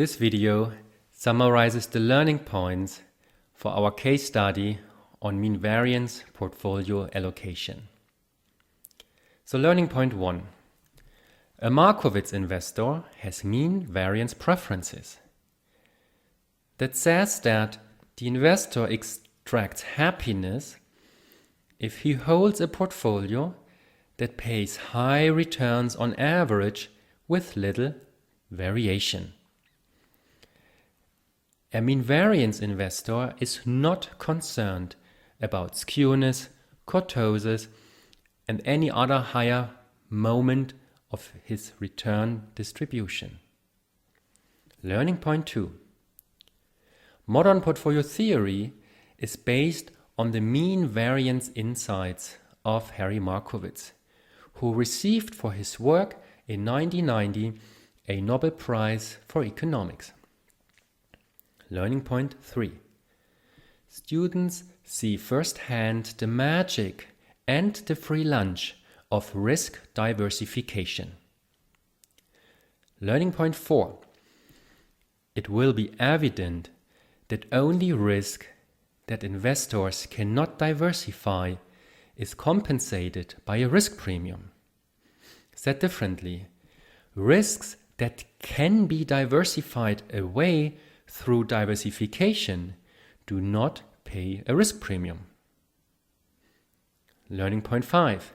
This video summarizes the learning points for our case study on mean variance portfolio allocation. So learning point 1. A Markowitz investor has mean variance preferences. That says that the investor extracts happiness if he holds a portfolio that pays high returns on average with little variation. A mean variance investor is not concerned about skewness, kurtosis, and any other higher moment of his return distribution. Learning point 2. Modern portfolio theory is based on the mean variance insights of Harry Markowitz, who received for his work in 1990 a Nobel Prize for Economics. Learning point 3. Students see firsthand the magic and the free lunch of risk diversification. Learning point 4. It will be evident that only risk that investors cannot diversify is compensated by a risk premium. Said differently, risks that can be diversified away through diversification do not pay a risk premium. Learning point 5.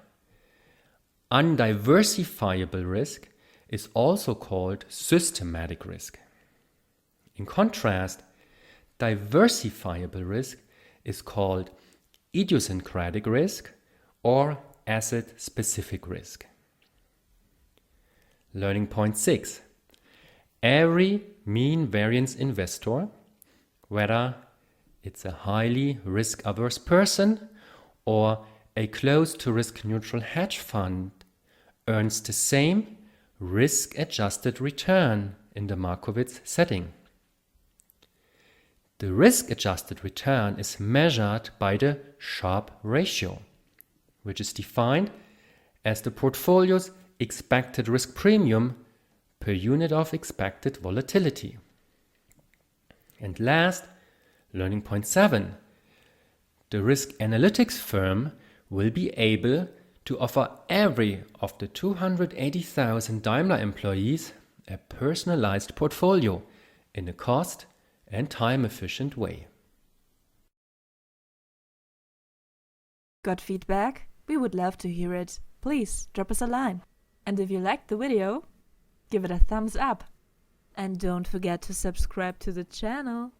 Undiversifiable risk is also called systematic risk. In contrast, diversifiable risk is called idiosyncratic risk or asset-specific risk. Learning point 6. Every mean variance investor, whether it's a highly risk-averse person or a close to risk-neutral hedge fund, earns the same risk-adjusted return in the Markowitz setting. The risk-adjusted return is measured by the Sharpe ratio, which is defined as the portfolio's expected risk premium per unit of expected volatility. And last, learning point 7. The risk analytics firm will be able to offer every of the 280,000 Daimler employees a personalized portfolio in a cost and time-efficient way. Got feedback? We would love to hear it. Please drop us a line. And if you liked the video, give it a thumbs up. And don't forget to subscribe to the channel.